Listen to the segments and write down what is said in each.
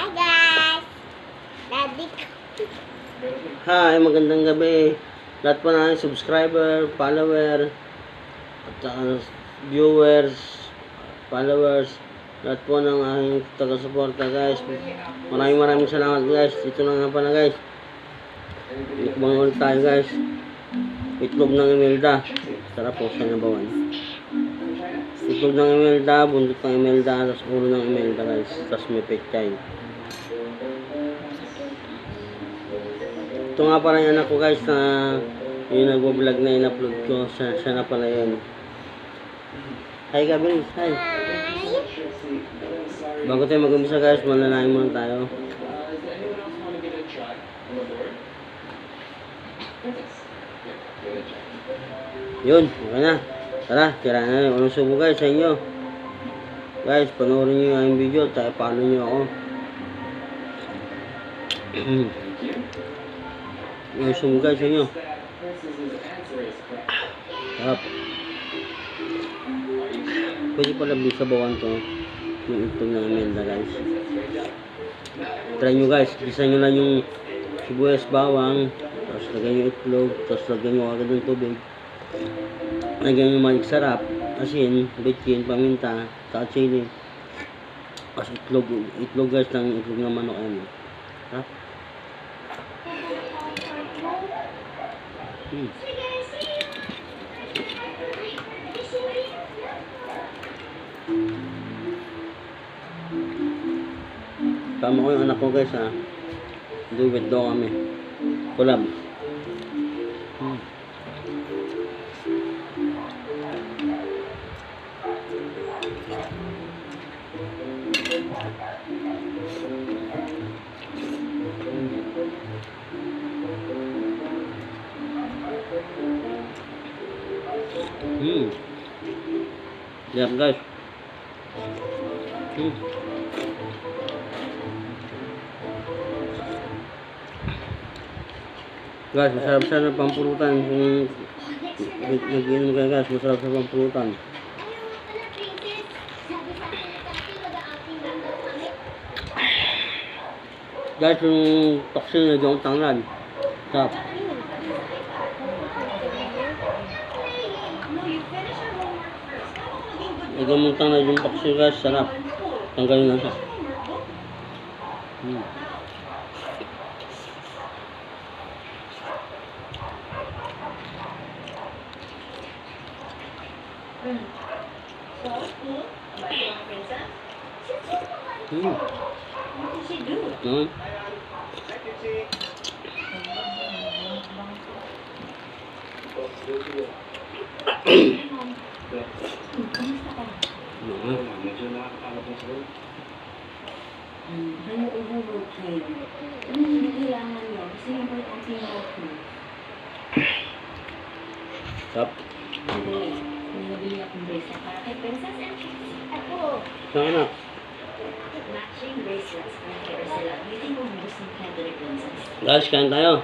Hi guys! Daddy ko. Hi, magandang gabi. Lahat po na subscriber, follower, at viewers, followers, lahat po ng aking taga-suporta guys. Maraming salamat guys. Dito na nga pala guys. Ikbang ulit tayo guys. Itlog ng Imelda. Sarap po sa nabawan. Itlog ng Imelda, bundot ng Imelda, tapos ulo ng Imelda guys. Tapos may pechay. Ito nga pala yung anak ko guys na yung nagbo-vlog na in-upload ko. Siya na pala yun. Hi Gabriel, hi. Bago tayo mag-umpisa guys, mananahin muna tayo. Yun, okay na. Tara, tira na yung unang subo guys sa inyo. Guys, panoorin nyo yung aking video, tsaka follow nyo ako. Yung subo guys sa inyo. Sarap. Pwede pala bisabawan to yung itlog ng Imelda guys. Try nyo guys, gisa nyo lang yung sibuyas, bawang, tapos lagyan yung itlog, tapos lagyan nyo agad ng tubig. Lagyan nyo malik sarap, asin, bitchin, paminta, saka chili. Tapos itlog guys ng itlog ng manok yan. Sarap. Tama ko yung anak ko guys ha. Do with daw kami. Collab. Yan guys. Guys, masarap siya ng pampulutan. Kung nag-inom kayo guys, masarap sa pampulutan. Guys, yung toxin na yung tanglad. Sarap. Lagyan mong tanglad yung toxin guys, sarap. Tanggalin lang siya. Stop. Sana. Guys, kain tayo.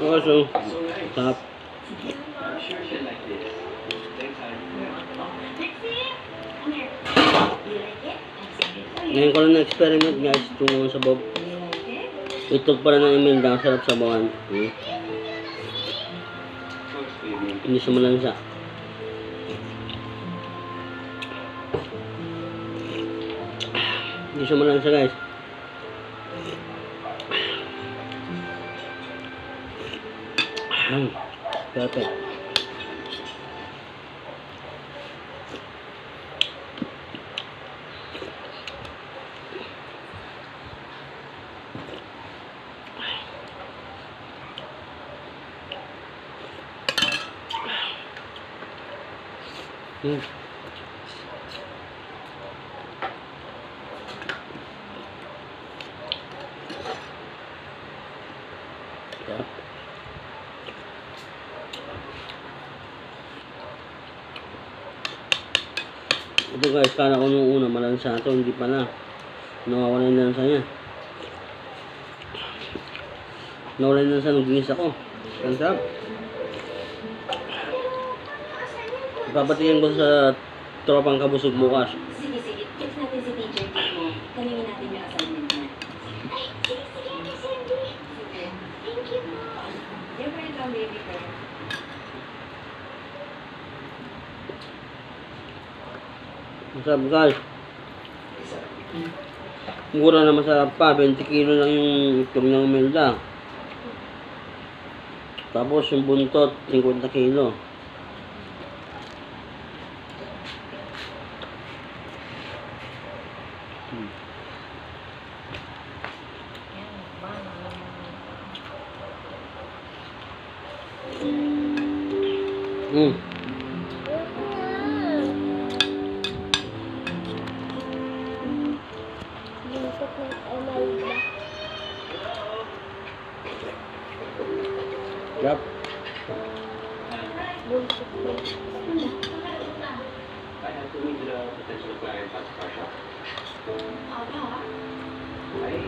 So, stop. Ngayon ko lang na-experiment guys itong sabaw. Itlog pala ng Imelda, sarap sabawan. Hindi sumalansa. Hindi sumalansa guys. Perfect. Ito guys, kala ko nung una malansa ito, hindi pa na. Nawawala yung lansa niya. Nawala yung lansa nung ginis ako. Ang sarap. Ipapatingin ko sa tropang kabusog bukas. Sige, sige. Kids natin si teacher mo. Tanungin natin yung assignment niya. Ay, sige, sige, Miss Cindy. Sige. Thank you po. Yung pa ito, baby ko. Masarap guys. Mura na masarap pa. 20 kilo lang yung itlog ng Imelda. Tapos yung buntot, 50 kilo. Mm. Buntot ng Imelda. Yup. Buntot ng Imelda. I have to meet the potential client at Pasha. Ay,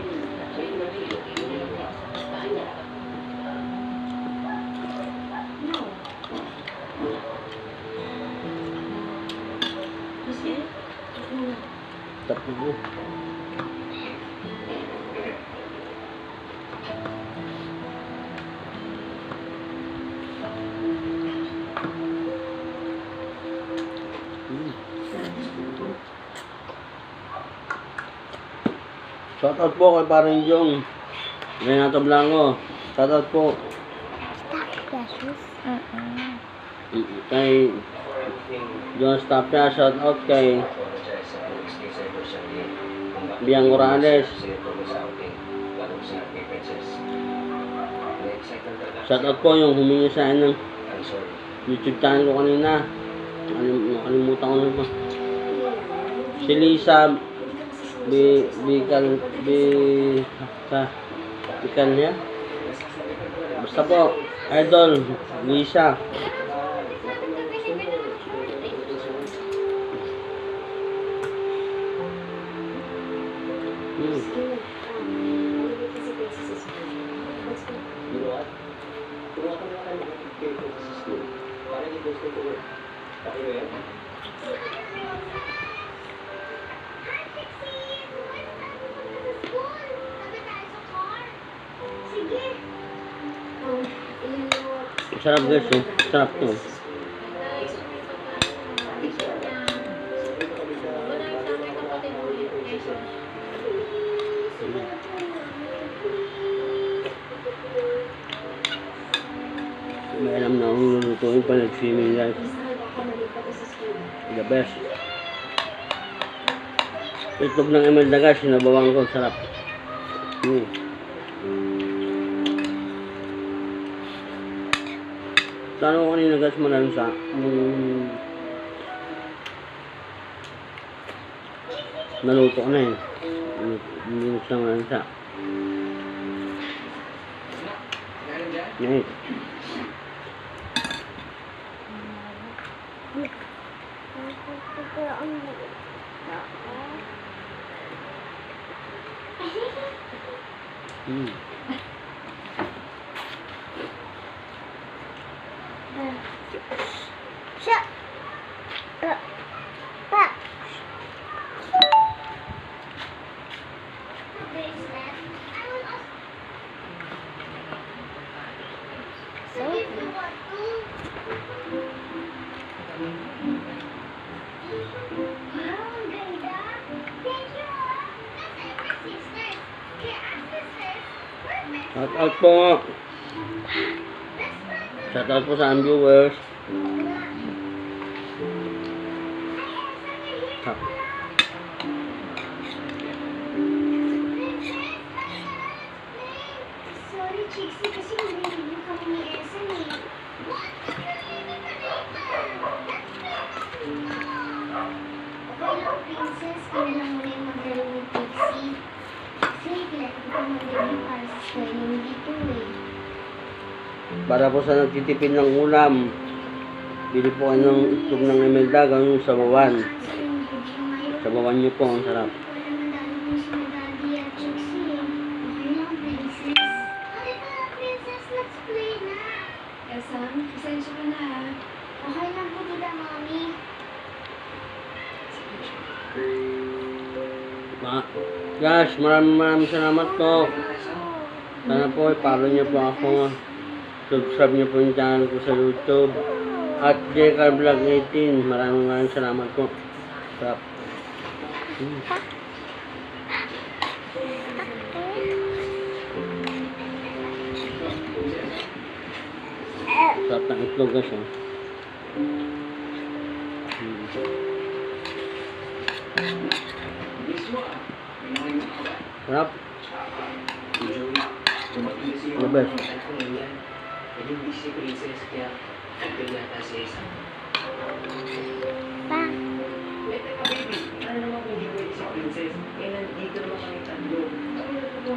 Tapos mo. Shoutout po kay parang yung Renato Blanco. Shoutout po Precious. kay John Stapia. Shoutout kay Biang Morales. Shoutout po yung humingi sa akin ng YouTube channel ko kanina. Nakalimutan ko na po. Si Lisa Bikal niya. Basta po, idol, Lisa. You know what? Kumuha ka naman ng paper sa school. Para hindi gusto ko work. Okay ba yan? Sige. Sarap guys, oh. Sarap to. May alam na akong lulutuin pa nag-swimming guys. The best. Itlog ng Imelda guys, sinabawan ko. Sarap. Sana ko kanina guys malansa. Naluto ko na eh. Hindi na siya malansa. Nice. Shut up. Back. Shout out po. Shout out po sa aming viewers. Sorry, Chixie, kasi nag-review kami ni Elsa eh. Okay lang, Princess. Kaya lang muna yung mag-review ni Pixie. Kasi kailangan ko mag-review para sa spelling dito eh. Para po sa nagtitipid ng ulam, bili po kayo ng itlog ng Imelda, gawin yung sabawan. Kasi yung video ngayon, Sabawan nyo po, ang sarap. hindi ko alam ang dami mo si Daddy at Chixie eh. Okay lang, Princess. Halika na, Princess. Let's play na. Elsa, pasensya ka na ha. Okay lang po, Tita Mommy. Ma, Guys, maraming salamat po. Sana po i-follow niyo po ako. Subscribe niyo po yung channel ko sa YouTube. At JK Vlog 18. Maraming salamat po. Sarap. Sarap ng itlog guys. Sarap. The best. Yung busy princess kaya feel yata siya isa. Pa. Eh, teka baby, ano naman kung hindi pwede si princess? Eh, nandito naman kami tatlo.